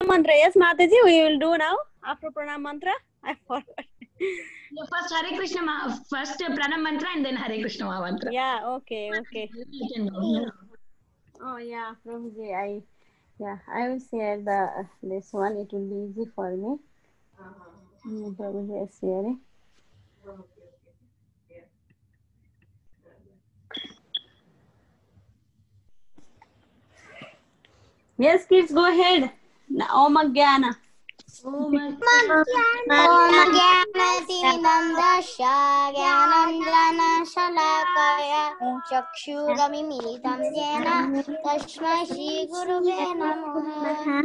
mantra. Yes, Mataji, we will do now after pranam mantra. I forgot. First Hare Krishna, first pranam mantra and then Hare Krishna mantra. Yeah, okay. Oh yeah, Prabhuji, I will share this one. It will be easy for me. Prabhuji is sharing. Yes, kids, go ahead. Om Jnana. Om Jnanatimirandasya Jnananjana Shalakaya Chakshuramimilitam Jena Tasmai Shri Gurave Namaha.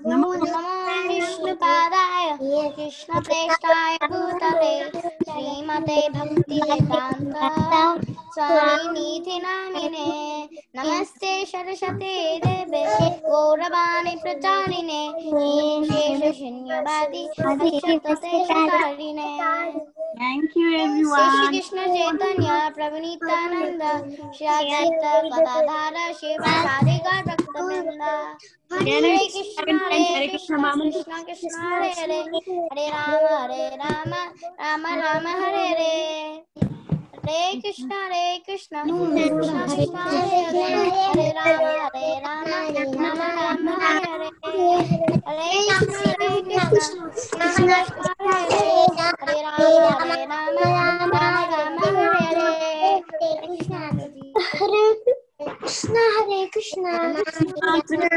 Namo Vishnupadaya Krishna Prestaya Bhutale Srimate Bhakti Vedanta Swami Niti Namine Namaste Saraswate Deve Gauravani Pracharine Shesha Shunyavadi Achartate Shakarine. Thank you, everyone. Shri Krishna Chaitanya Prabhu Nityananda Shri Advaita Gadadhara Shiva Radhika Bhaktivinoda. Hare Krishna Krishna Krishna Hare Hare Hare Rama Rama Rama Hare Hare. Hare Krishna Krishna Krishna Hare Hare Hare Rama Rama Rama Hare Hare. Hare Krishna Krishna Krishna Hare Hare Hare Rama Rama Rama Hare Hare. Hare Krishna Hare Hare Rama Rama Hare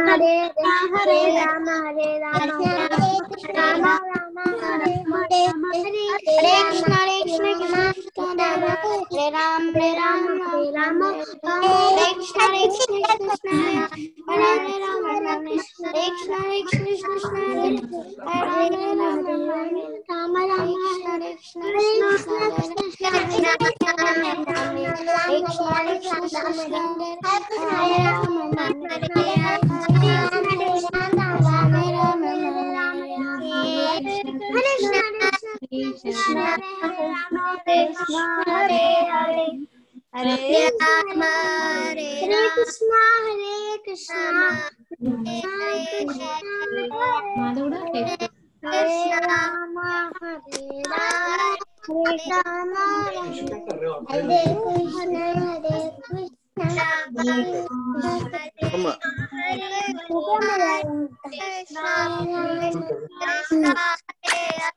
Hare. Hare Krishna Krishna Hare Ram Hare Krishna Krishna Hare Ram Hare Krishna Krishna Hare Ram Hare Krishna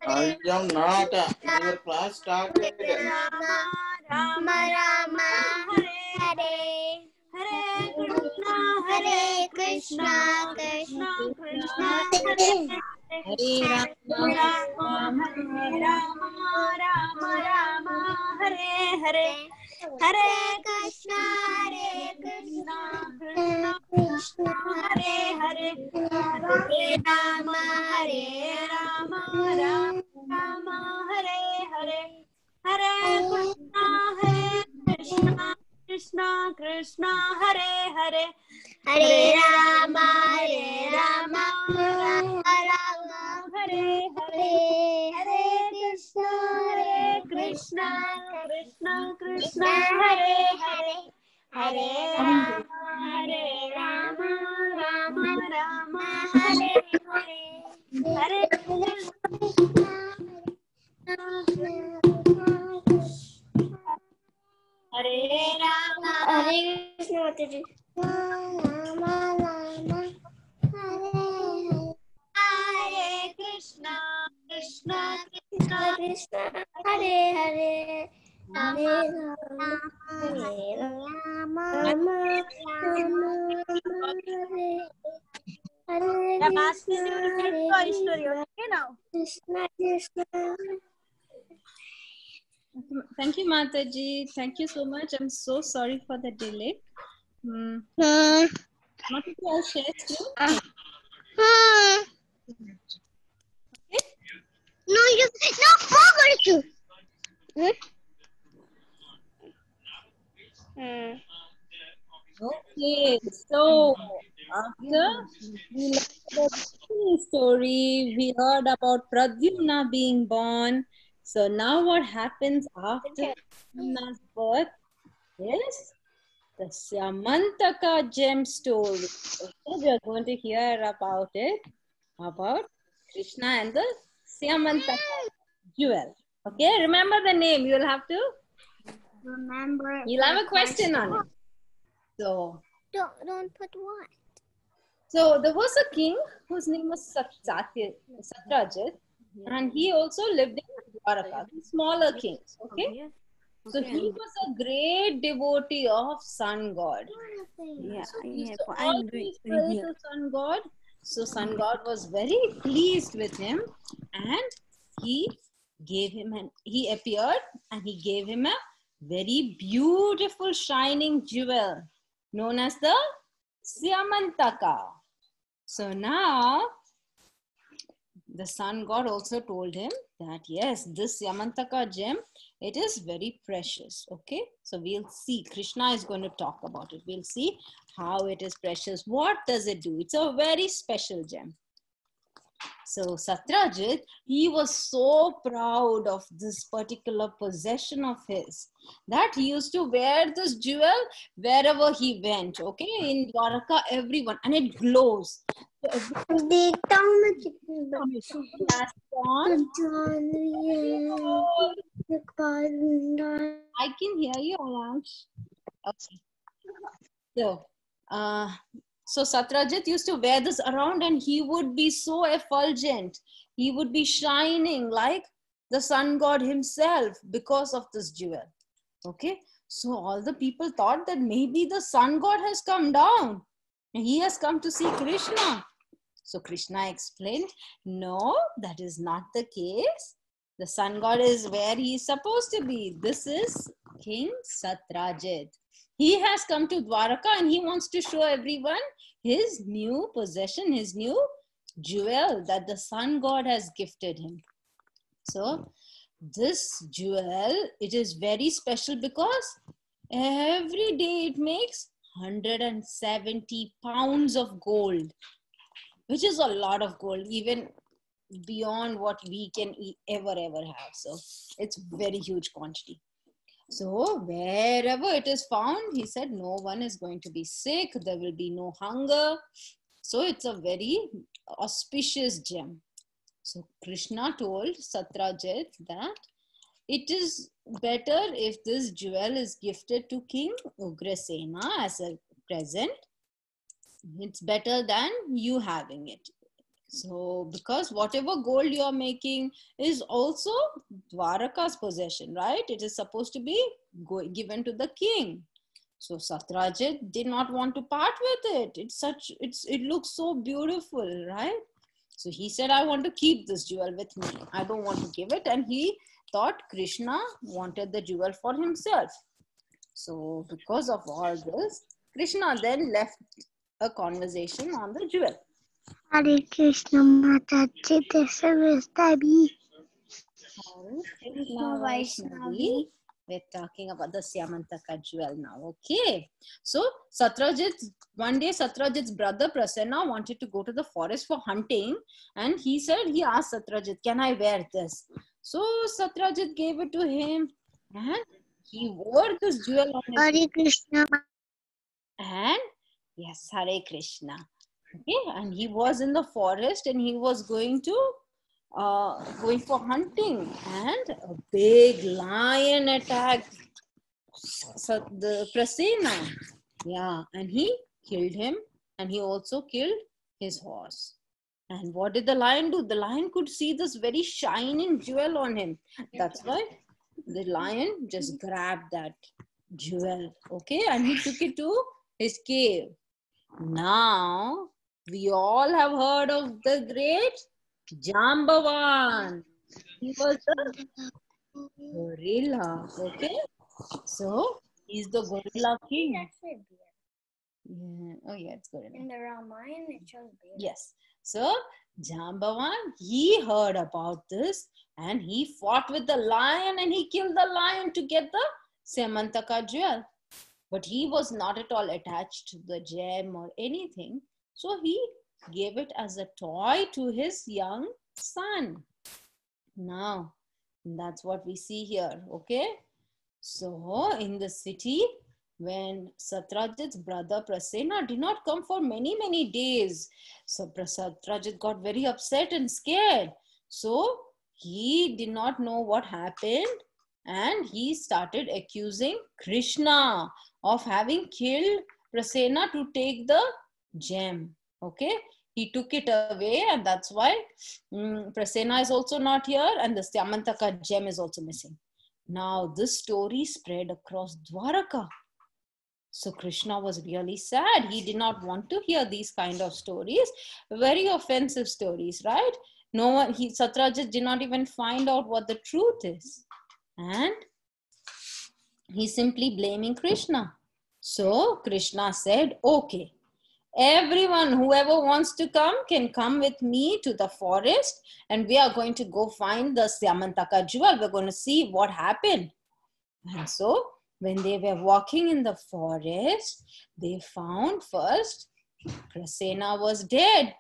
I am not. Your class started. Rama Rama Hare Hare Krishna Krishna Hare Rama Rama Hare Hare Hare Krishna Krishna Krishna Hare Hare Hare Rama Rama Hare Hare Hare Krishna Krishna Krishna Hare Hare Hare Rama Rama Hare Hare Hare Krishna Krishna Krishna Hare Hare Hare Rama Rama Hare Hare Hare Hare Rama Hare Krishna Mataji. Hare Krishna Krishna Krishna Hare Hare Hare Rama Thank you, Mataji. Thank you so much. I'm so sorry for the delay. Mataji, I'll share screen. Okay. No, you no forward to. Okay, so after we learned about the story, we heard about Pradyumna being born. So now what happens after Pradyumna's birth is the Syamantaka gem story. Okay, we are going to hear about it, about Krishna and the Syamantaka jewel. Okay, remember the name. You'll have to. Remember. You'll have a question on it. So, Don't put what? so there was a king whose name was Satrajit, and he also lived in Dwaraka, the smaller kings. Okay, so he was a great devotee of sun god. Yeah, So he yeah. used to I'm doing always praise here. the sun god. So sun god was very pleased with him, and he he appeared and he gave him a very beautiful shining jewel known as the Syamantaka. So now the sun god also told him that yes, this Syamantaka gem, it is very precious. Okay, so we'll see. Krishna is going to talk about it. We'll see how it is precious. What does it do? It's a very special gem. So Satrajit, he was so proud of this particular possession of his that he used to wear this jewel wherever he went. Okay, in Dwaraka, everyone, and it glows. So everyone passed on. I can hear you, Ayansh. Okay. So, so Satrajit used to wear this around and he would be so effulgent. He would be shining like the sun god himself because of this jewel. Okay. So all the people thought that maybe the sun god has come down and he has come to see Krishna. So Krishna explained, no, that is not the case. The sun god is where he is supposed to be. This is King Satrajit. He has come to Dwaraka and he wants to show everyone his new possession, his new jewel that the sun god has gifted him. So this jewel, it is very special because every day it makes 170 pounds of gold, which is a lot of gold, even beyond what we can ever have. So it's very huge quantity. So wherever it is found, he said, no one is going to be sick. There will be no hunger. So it's a very auspicious gem. So Krishna told Satrajit that it is better if this jewel is gifted to King Ugrasena as a present. It's better than you having it. So, because whatever gold you are making is also Dwaraka's possession, right? It is supposed to be given to the king. So Satrajit did not want to part with it. It looks so beautiful, right? So he said, I want to keep this jewel with me. I don't want to give it. And he thought Krishna wanted the jewel for himself. So because of all this, Krishna then left a conversation on the jewel. Hare Krishna Mataji, Vaishnavi. Krishna Vaishnavi. We're talking about the Syamantaka jewel now. Okay. So one day Satrajit's brother Prasanna wanted to go to the forest for hunting. And he asked Satrajit, can I wear this? So Satrajit gave it to him. And he wore this jewel on his Hare Krishna. and yes, Hare Krishna. Okay, and he was in the forest and he was going for hunting, and a big lion attacked the Prasenna. Yeah, and he killed him, and he also killed his horse. And what did the lion do? The lion could see this very shining jewel on him. That's why the lion just grabbed that jewel, okay, and he took it to his cave. Now, we all have heard of the great Jambavan. He was a gorilla, okay? So, he's the gorilla king. Yeah. Oh, yeah, it's gorilla. In the Ramayana, it shows bear. Yes. So, Jambavan, he heard about this and he fought with the lion and he killed the lion to get the Syamantaka jewel. But he was not at all attached to the gem or anything. So he gave it as a toy to his young son. Now, that's what we see here. Okay. So in the city, when Satrajit's brother Prasena did not come for many, many days. So Satrajit got very upset and scared. So he did not know what happened, and he started accusing Krishna of having killed Prasena to take the gem. Okay, he took it away, and that's why Prasena is also not here, and the Syamantaka gem is also missing. Now this story spread across Dwaraka. So Krishna was really sad. He did not want to hear these kind of stories, very offensive stories, right? No one, Satrajit did not even find out what the truth is. And he's simply blaming Krishna. So Krishna said, okay, everyone, whoever wants to come can come with me to the forest, and we are going to go find the Syamantaka jewel. We're going to see what happened. And so when they were walking in the forest, they found first Prasena was dead.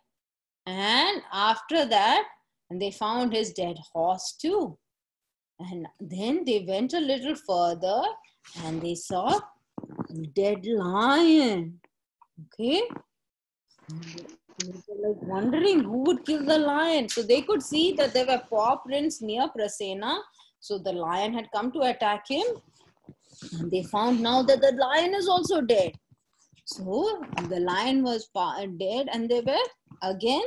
And after that, and they found his dead horse too. And then they went a little further and they saw a dead lion. Okay. They were like wondering who would kill the lion. So they could see that there were paw prints near Prasena. So the lion had come to attack him. And they found now that the lion is also dead. So the lion was dead, and they were again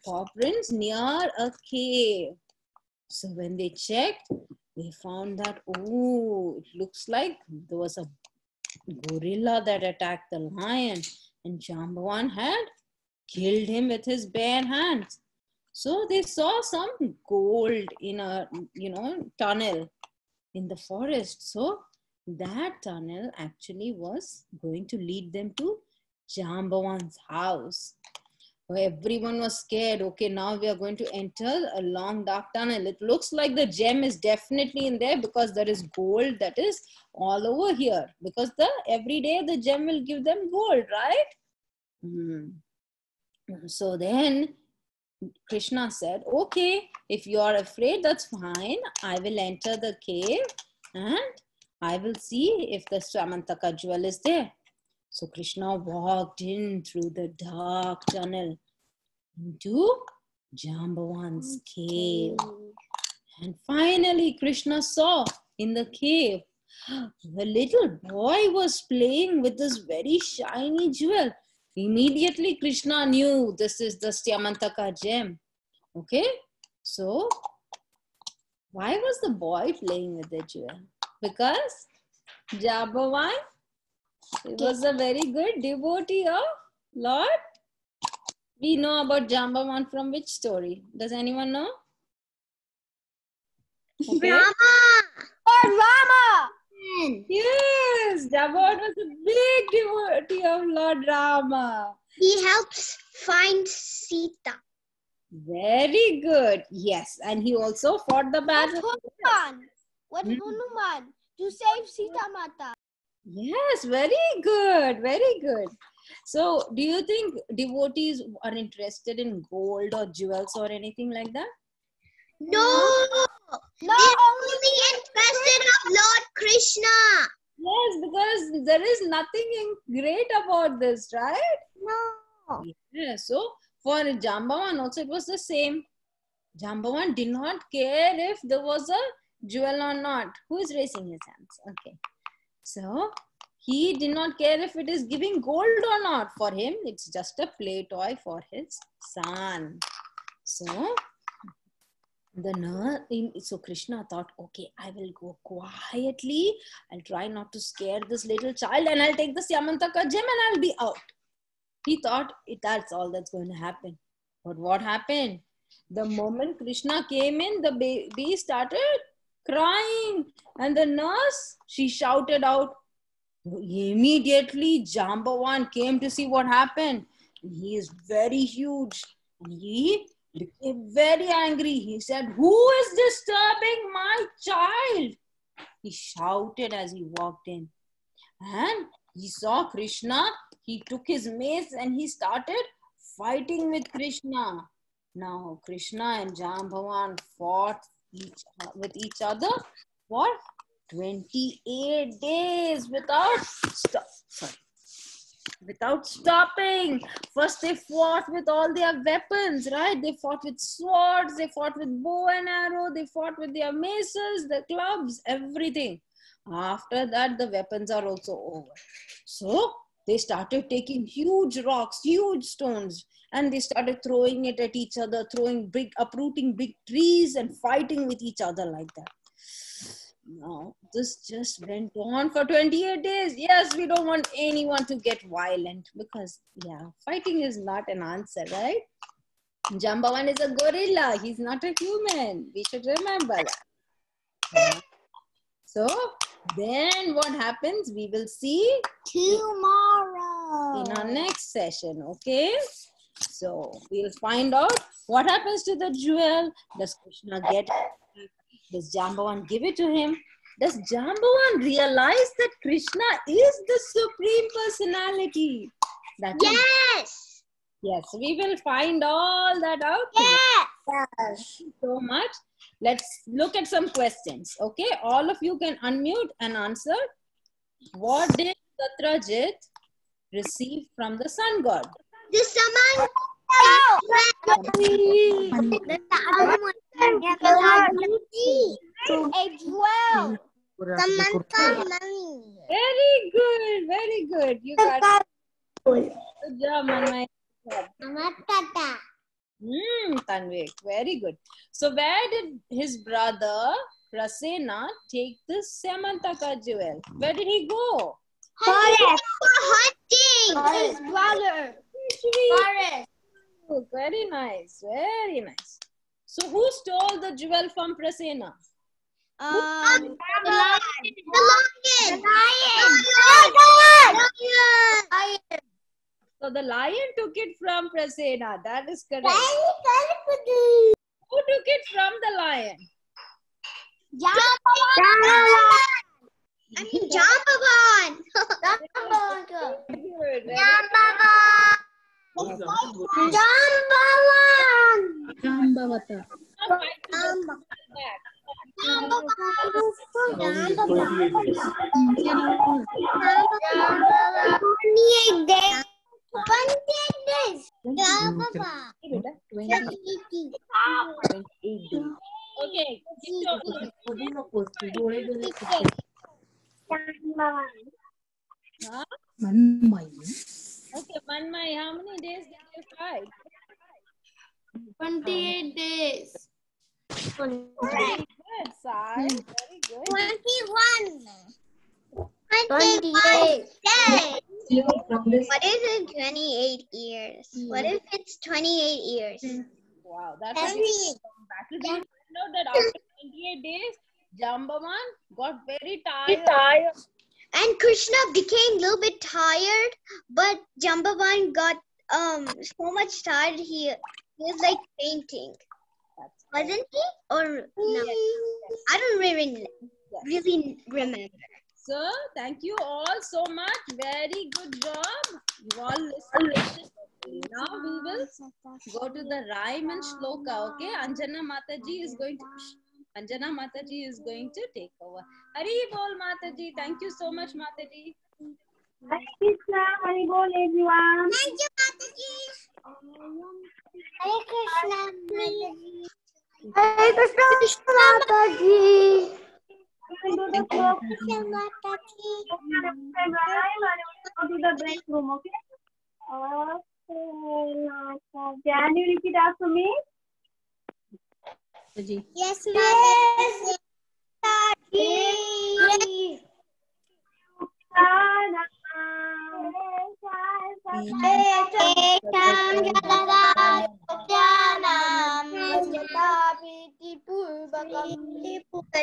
paw prints near a cave. So when they checked, they found that, oh, it looks like there was a gorilla that attacked the lion, and Jambavan had killed him with his bare hands. So they saw some gold in a tunnel in the forest. So that tunnel actually was going to lead them to Jambavan's house. Everyone was scared. Okay, now we are going to enter a long dark tunnel. It looks like the gem is definitely in there because there is gold that is all over here. Because every day the gem will give them gold, right? So then Krishna said, okay, if you are afraid, that's fine. I will enter the cave and I will see if the Syamantaka jewel is there. So Krishna walked in through the dark tunnel into Jambavan's cave. And finally Krishna saw in the cave, the little boy was playing with this very shiny jewel. Immediately Krishna knew this is the Syamantaka gem. Okay, so why was the boy playing with the jewel? Because Jambavan was a very good devotee of Lord. We know about Jambavan from which story? Does anyone know? Okay. Rama. Yes, Jambavan was a big devotee of Lord Rama. He helps find Sita. Very good. Yes, and he also fought the battle. What Hanuman to save Sita Mata. Yes, very good, very good. So, do you think devotees are interested in gold or jewels or anything like that? No, they're only interested of Lord Krishna. Yes, because there is nothing great about this, right? No. Yeah, so for Jambavan also it was the same. Jambavan did not care if there was a jewel or not. Who is raising his hands? Okay. So he did not care if it is giving gold or not. For him, it's just a play toy for his son. So so Krishna thought, okay, I will go quietly. I'll try not to scare this little child, and I'll take the Syamantaka gem and I'll be out. He thought that's all that's going to happen. But what happened? The moment Krishna came in, the baby started crying, and the nurse, she shouted out. Immediately Jambavan came to see what happened. He is very huge, and he became very angry. He said, "Who is disturbing my child?" He shouted as he walked in, and he saw Krishna. He took his mace and he started fighting with Krishna. Now Krishna and Jambavan fought with each other for 28 days without stopping. First they fought with all their weapons, right? They fought with swords, they fought with bow and arrow, they fought with their maces, the clubs, everything. After that, the weapons are also over. So they started taking huge rocks, huge stones, and they started throwing it at each other, uprooting big trees and fighting with each other like that. Now, this just went on for 28 days. Yes, we don't want anyone to get violent because, yeah, fighting is not an answer, right? Jambavan is a gorilla. He's not a human. We should remember that. So, then what happens? We will see tomorrow in our next session, okay? So, we'll find out what happens to the jewel. Does Krishna get it? Does Jambavan give it to him? Does Jambavan realize that Krishna is the Supreme Personality? yes Yes, we will find all that out. yes Thank you so much. Let's look at some questions. Okay, all of you can unmute and answer. What did Satrajit receive from the sun god? the Samantaka as well. Samantha money. Very good, very good. You got it. Good job, Manmay. Samantaka. Tanvik, very good. So where did his brother Prasena take the Syamantaka jewel? Where did he go? Forest. Hunting. His brother. Forest. Oh, very nice, very nice. So who stole the jewel from Prasena? The lion. So the lion took it from Prasena. That is correct. Who took it from the lion? Jambavan. Good. Jambavata. Okay. Huh? Okay, Manmai, how many days did you fight? 28 days. Very good, Sai. Very good. 21. 28 days. What is it? 28 years. What if it's 28 years? Wow, that's a battle. We find out that after 28 days, Jambavan got very tired. And Krishna became a little bit tired, but Jambavan got so much tired he was like fainting. Wasn't he? Or no? I don't really remember. So, thank you all so much. Very good job. You all listened. Now we will go to the rhyme and shloka. Okay, Anjana Mataji is going to take over. Hari Bol Mataji. Thank you so much, Mataji. Hare Krishna, Hari Bol everyone. Thank you, Mataji. Hare Krishna, Mataji. Hare Krishna, Mataji. Krishna, Mataji. Go to the break room, okay? Can you repeat after me? Yes, Mataji.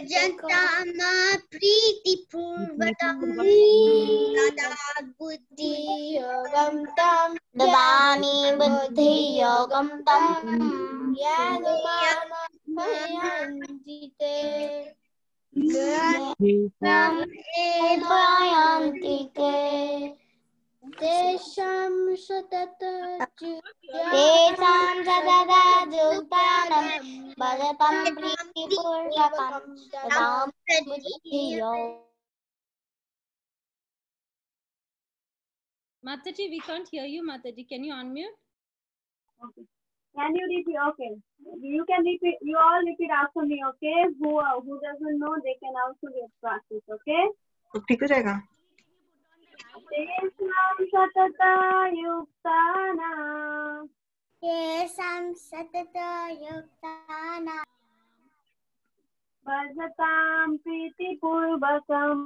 Jantama Priti Purvatam Dada Buddhi Yogam Tam Dadami Buddhi Yogam Tam Yadamana Mayantite Prayantite Tesham Satata Jutanam Bhagatam Mataji, we can't hear you, Mataji. Can you unmute? Okay. Can you repeat? Okay. You can repeat. You all repeat after me. Okay. Who doesn't know, they can also get practice. Okay. तो ठीक हो जाएगा तेषां सततयुक्तानां भजतां प्रीतिपूर्वकं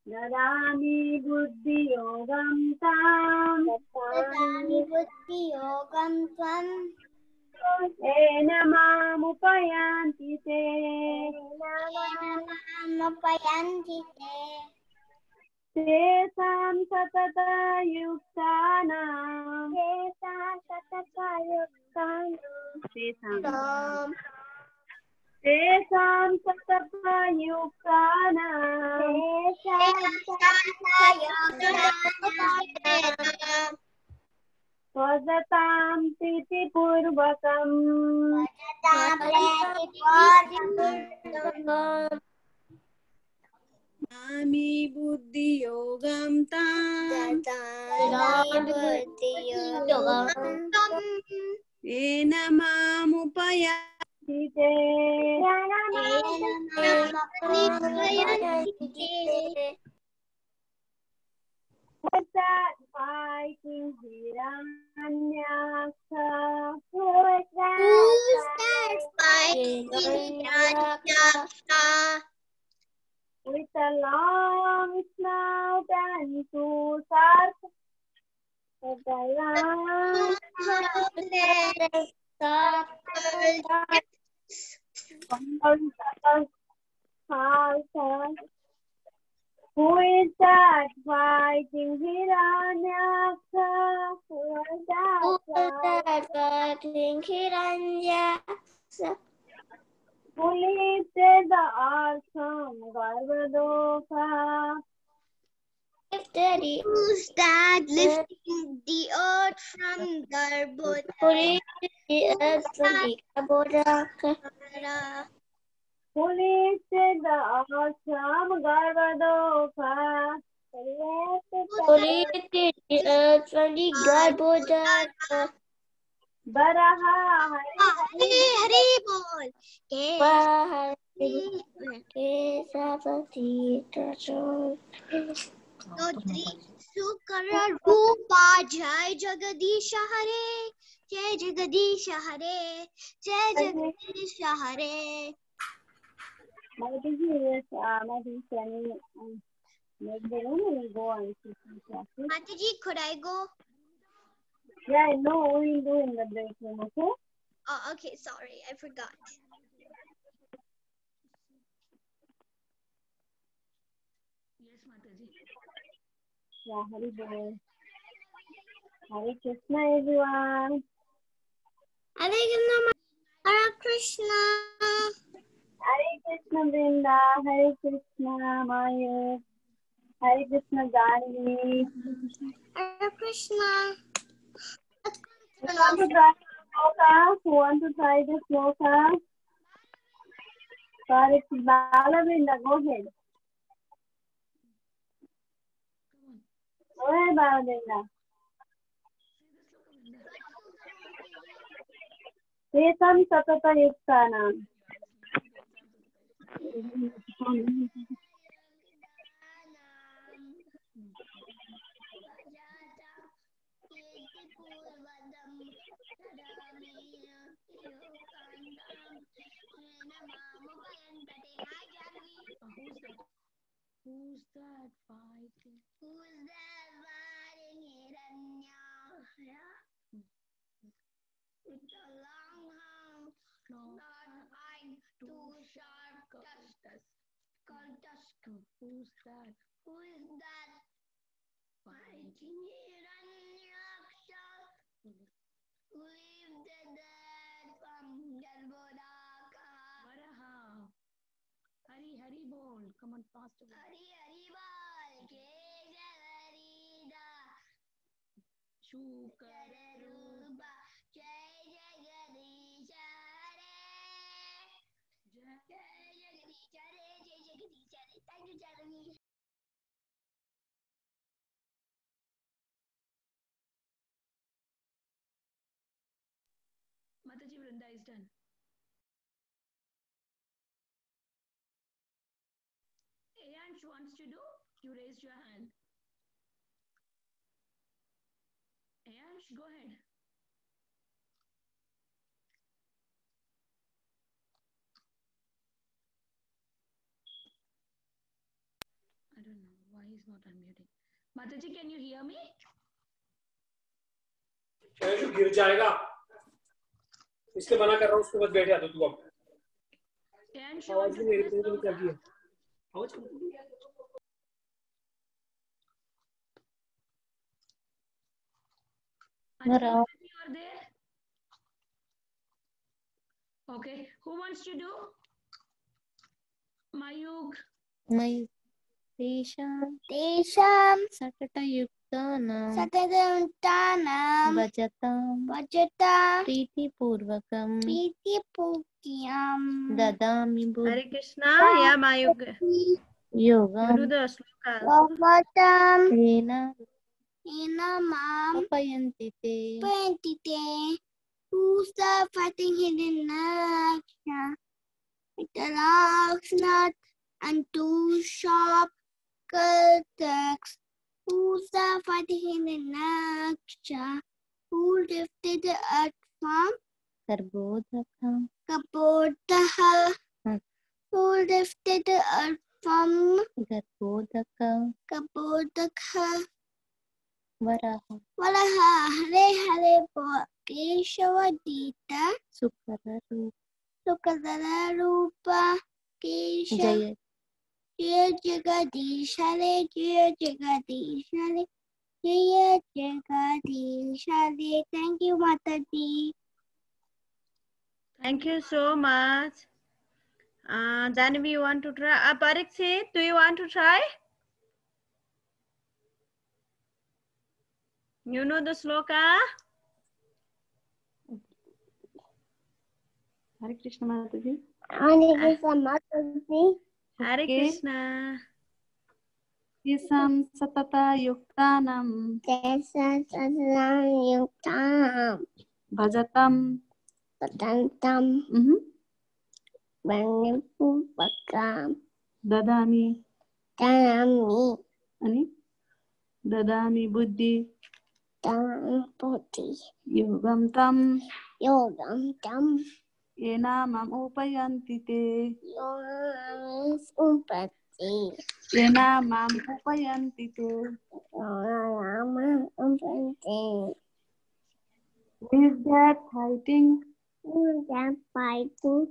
ददामि बुद्धियोगं तां येन मामुपयान्ति ते तेषां सततयुक्तानां तेषां सततयुक्तानां स्वजतां प्रीतिपूर्वकं ददामि बुद्धियोगं ताम् येन मामुपयान्ति ते What's that fighting Hiranyaka? Who's that with a long snout and two sharp? With a long snout. Who is that fighting Hiranyaka? Who is that fighting Hiranyaka? Who lifted the earth from Garbhadoka? Who's that lifting the earth from Garbhoda? Who lifted the earth from Garbhadoka? Baraha Hari bol. Sukara Rupa Jai Jagadisha Hare Jai Jagadisha Hare Jai Jagadisha Hare. Mataji, yes, Mataji, can you make the room and we'll go on to some classes? Mataji, could I go? Yeah, no, we'll do in the break room, okay? Oh, okay, sorry, I forgot. Yes, Mataji. Yeah, Hari Bol. Hare Krishna, everyone. Hare Krishna. Hare Krishna, Brinda. Hare Krishna, Mayur. Hare Krishna, Gandhi. Hare Krishna. Who want to try the sloka? Who want to try the sloka? Sorry, Bala Brinda, go ahead. Go ahead, Bala Brinda. Tesam satata yuktanam. Who's that fighting? Who's that fighting Hiranya? Yeah. With a long arm, not eye, two sharp tusks. Called tusk. Who's that? Who is that fighting Hiranyaksha? Who lifted that from Garbhodaka? Varaha. Hari bol. Come on, faster. Hari Hari Bal, Kesavarida. Shukararupa Jai Jagadisha Jai Jagadisha Jai Jagadisha. Thank you, Janavi. Mataji, Vrinda is done. Ayansh wants to do? You raised your hand. Ayansh, go ahead. I don't know why he's not unmuting. Mataji, can you hear me? गिर जाएगा इसलिए मना कर रहा हूँ उसके बाद बैठ जाता तू अब Ayansh, आवाज नहीं मेरी तो क्या किया आवाज you are there? Okay. Who wants to do? Mayuk. May Tesham Satatatanam Bhajatam Priti Purvakam Dadami Buddhi Hare Krishna. Yeah, Mayuk. Yogam You do the sloka. Tena Upayanti Te Who's the fighting hidden naksha? With the locks not and two sharp curtains. Who's the fighting hidden naksha? Who lifted the earth from Karbodhakam Kabodha? Who lifted the earth from Garbodhakam Kabodha? Varaha Valaha Hare Hare Keshava Dita Sukararu Sukadara Rupa Kesha Jaya Jaya Jagadish Hare Jaya Jagadish Hare Jaya Jagadish Hare. Thank you, Mataji. Thank you so much. Janavi, you want to try? Parikshit, do you want to try? You know the sloka? Hare Krishna Mataji. Hare Krishna Mataji. Hare Krishna. Yasam Satata Yuktanam Tesa Sadam Yuktam Bhajatam Patantam Banipupakam Dadami Tanami Ani Dadami Buddhi Tampoti Yogam Tam Yogam Tam Enamam Upayanti Te Yogam Upati Enamam Upayanti Te Yogam Upati. Is that fighting That fighting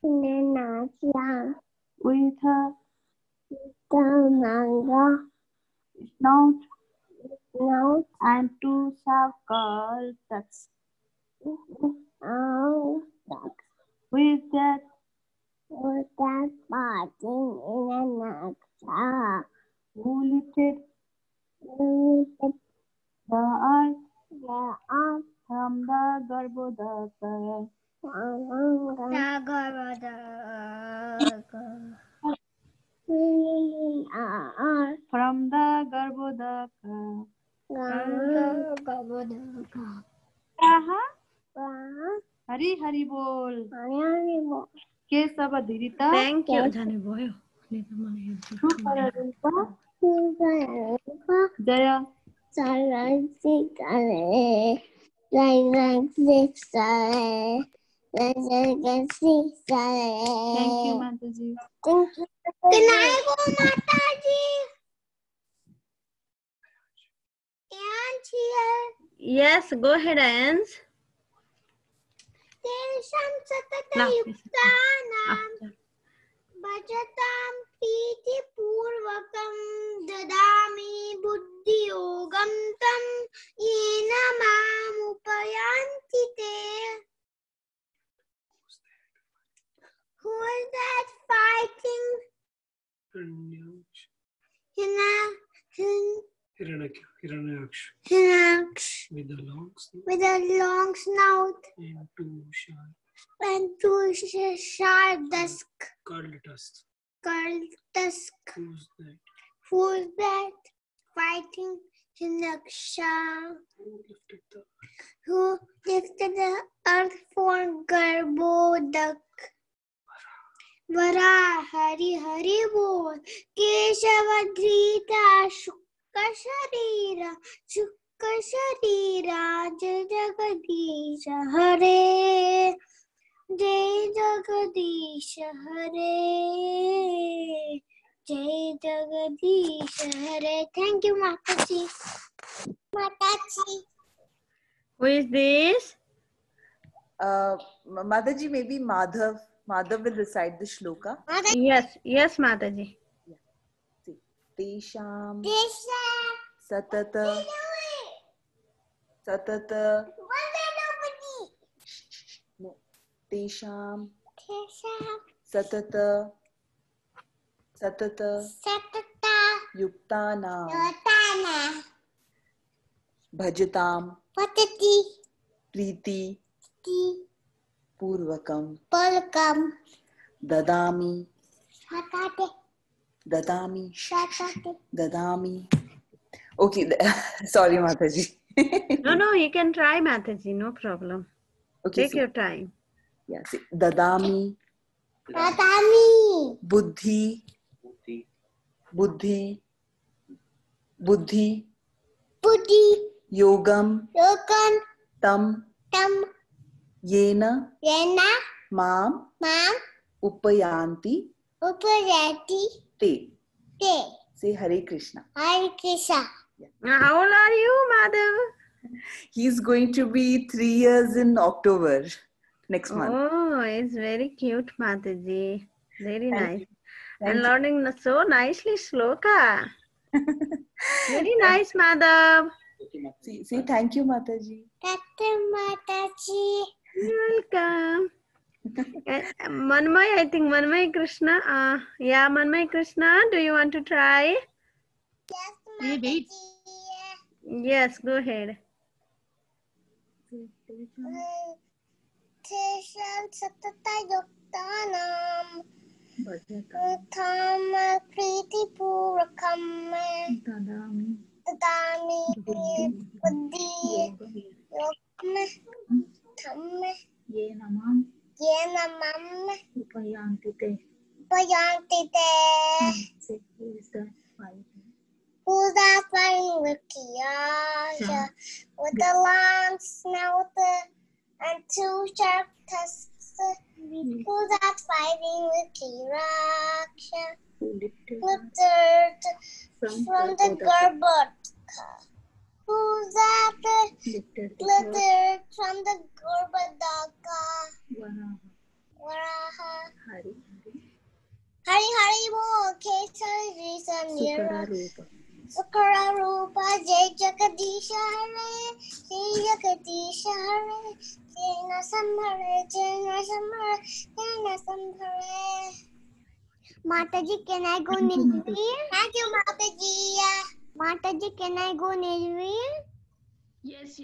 in the Nasia with a Tamanga snout Now and two sharp curls? Oh, With that that fighting in the Nasia who lifted the earth from the Garbhodaka from the Garbhodaka Hari Hari Bol Kesava Dirita Thank you, Janavi. Jaya Thank you Mataji. Can I go, Mataji? And here. Yes, go ahead, Ans. Tesham Satata Yuktanam Bhajatam Priti Purvakam Dadami Buddhi Yogam Tam Yena Mam Upayanti Te. Who is that fighting? Hiranyaksh. With a long snout. With a long snout And two sharp dusk. curled tusks. Who's that? Who's that? Fighting Hinaksha. Who lifted the earth for Garbodak. Vara Hari Hari Bol. Keshavadrita Shukka Sharira Jai Jagadisha Hare. Jai Jagadisha Hare. Jai Jagadisha Hare. Thank you, Mataji. Who is this? Mataji, maybe Madhav. Madhav will recite the shloka. Yes, Mataji. See, Tesham Satata No. Tesham Satata Yuktanam Bhajatam Priti Purvakam Dadami Okay, sorry Mataji. No, you can try, Mataji, no problem. Okay, Take your time. Yeah, see, Dadami Buddhi Yogam Tam Yena Mam Upayanti Te. Say Hare Krishna. Hare Krishna. How old are you, Madhav? He's going to be 3 years in October next month. Oh, it's very cute, Mataji. Very nice. And you. learning so nicely shloka. Very nice, Madhav. Say thank you, Mataji. Mataji. You're welcome. Manmay, I think Manmay Krishna. Yeah, Manmay Krishna, do you want to try? Yes, Mataji. Yes, go ahead. Tesham Satata Yuktanam Tham Priti Purakam Dadami Buddhi Yokma Tham Yenamam Upayanti Te. Who's that fighting with Kiasha? With the long snout and two sharp tusks. Who's that fighting with Kiraksha? Lifted from the Garbhodaka. Who's that lifted from the Garbhodaka? Varaha. Hari Hari Bo Kesari Samira. Sukara Rupa Jai Jagadisha Hare. Jai Jagadisha Hare. Jaina Samhare. Mataji, can I go Nirvir? Thank you, Mataji. Mataji, can I go Nirvir? Yes.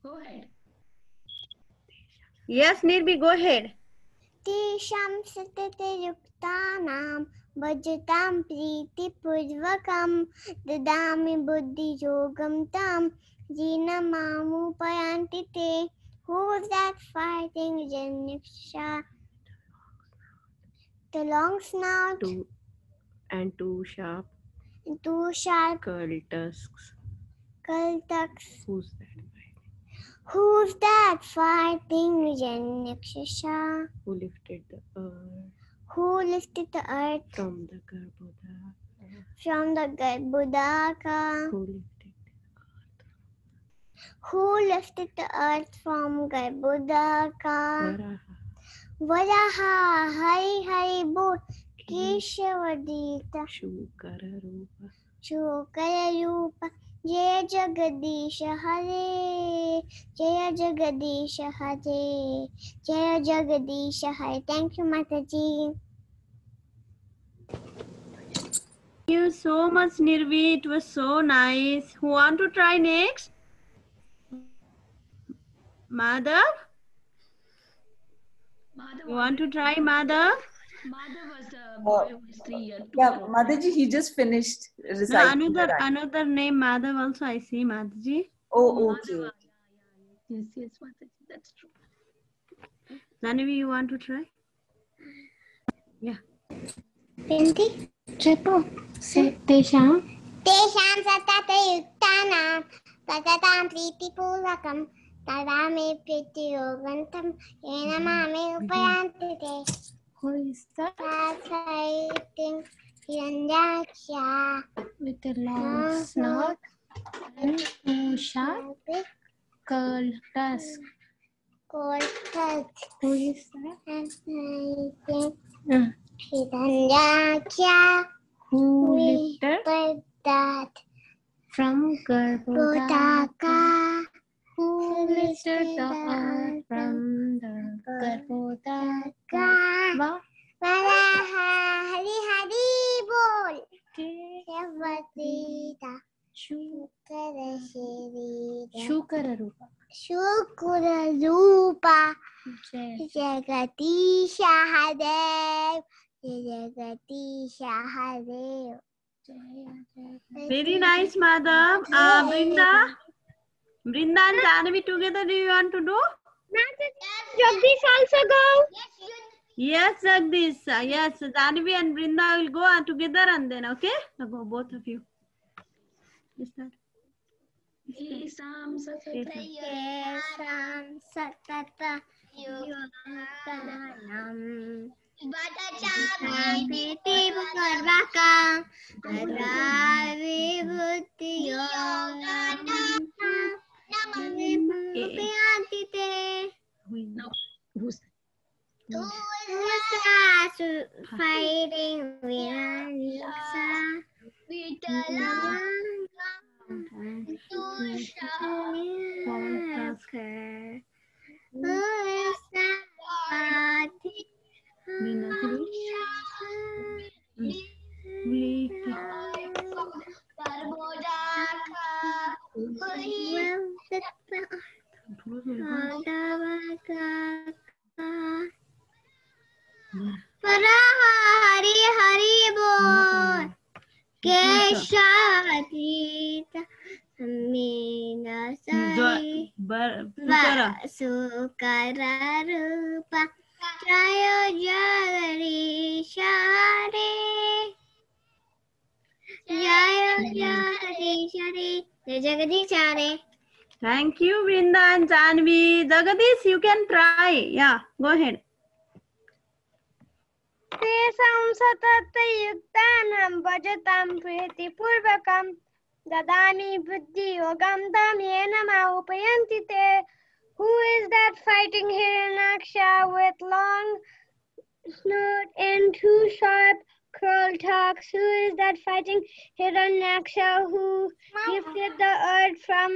Go ahead. Yes, Nirbi, go ahead. Tesham Satata Yuktanam Bhajatam Priti Purvakam Dadami Buddhi Yogam Tam Jina Mamu Payanti Te. Who's that fighting Janiksha? The long snout Two sharp curled tusks. Who's that? fighting? Who's that fighting Janiksha? Who lifted the earth Who lifted the earth from the Garbhodaka? from the Garbhodaka? Who lifted the earth from Garbhodaka? Varaha Hari Hari Bol Keshavadita Shukara Rupa Jaya Jagadisha Hare. Jaya Jagadisha Hare. Jaya Jagadisha Hare. Thank you, Mataji. you so much, Nirvi. It was so nice. Who want to try next? Madhav? You want to try, Madhav? Madhav was the boy who is 3 years. Yeah, Mataji, he just finished No, reciting. the rhyme. another name, Madhav also I see, Mataji. Oh, okay. Yes, Mataji, that's true. Zanavi, you want to try? Yeah. Pinti? Chepo. Tesham. Tesham satatayuktana tatatam pritipurakam tadame prityogantam yenamame upayantite. Who is that? Fighting Hiranyaksha With a long snout and a sharp curled tusk. called Tat. Who is that? Fighting Hiranyaksha Who lifted with that from Garbhodaka? Bodaka. Who lifted the earth from the Garbhodaka? Wow. Hari Hari Bol. Okay. Yavatita. Shukara Shirida. Shukara Rupa. Shukura Rupa. Jai. Jagatisha Hadev. Jagatisha Hadev. Very nice, Madhav. Brinda and Janavi together, do you want to do? Jagdish also go. Yes, Jagdish. Yes, Janavi and Brinda will go together and then, okay? So go, both of you. Start. Esam Kesam Satata Yuganam. Batachakam Piti Bukarbakam Tadavi Bhuti Yoganam Namami Pupiyantite. No. Who's Who's fighting Viranuksa? Hari Hari Bol. Keshatita Amina Sai Sukara Rupa Jayo Jagarishare Jayo Jagarishare Jagadishare. Thank you, Brinda and Janvi. Jagadish, you can try. Yeah, go ahead. Tesam satatayuktanam bhajatam pritipurvakam dadami buddhi yogam tam yenama upayanti te. Who is that fighting Hiranyaksha with long snout and two sharp curled tusks? Who is that fighting Hiranyaksha who lifted the earth from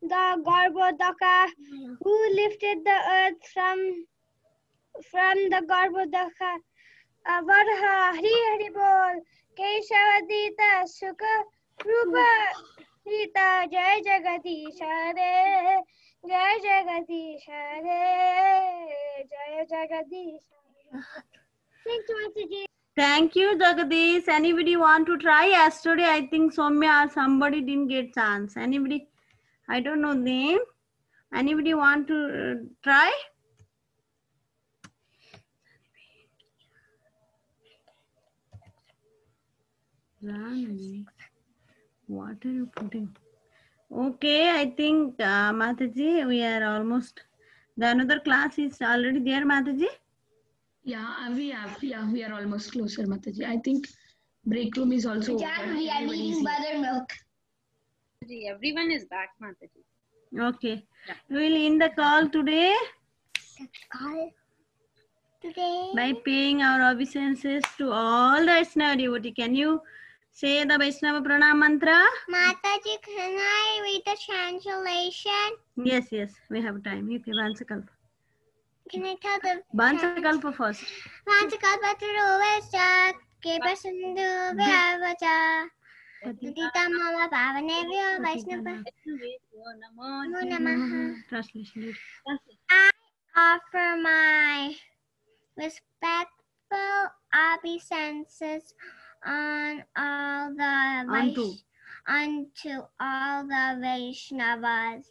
the Garbhodaka? Who lifted the earth from the Garbhodaka? Varha Hari Hari Bol Keshavadita Sukha Rupa Rita Jai Jagadisha Re Jai Jagadisha Re Jai Jagadisha. Thank you, Mataji. Thank you, Jagadish. Anybody want to try? Yesterday, I think Soumya or somebody didn't get chance. Anybody? I don't know name. Anybody want to try? What are you putting? Okay, I think Mataji, we are almost. The another class is already there, Mataji. Yeah, we are almost closer, Mataji. I think break room is also open. We are needing buttermilk. Everyone is back, Mataji. Okay, we will end the call today by paying our obeisances to all the Vaishnava devotee. Can you say the Vaishnava Pranam mantra? Mataji, can I read the translation? Yes, we have time. Okay, Vansakalpa. Can I tell the Vansakalpa first. Vansakalpa Taruvasya Kripa Sindhu Vyavacha Patita Mama Pavanevyo Vaishnava Namo Namaha. Translation. I offer my respectful obeisances on all the unto all the Vaishnavas,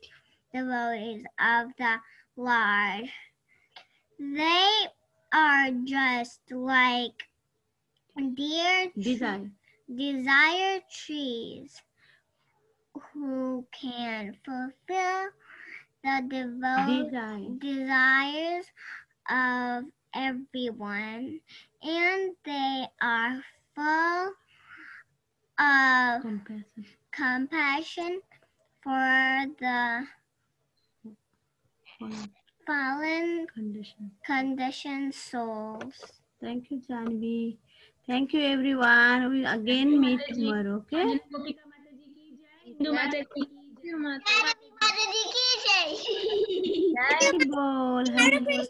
devotees of the Lord. They are just like dear desire trees who can fulfill the desires of everyone, and they are full of compassion for the fallen conditioned souls. Thank you, Janvi. Thank you, everyone. We will again meet tomorrow. Okay. Indu Mataji ki jai. Mataji ki jai. Happy Bol. Happy Bol.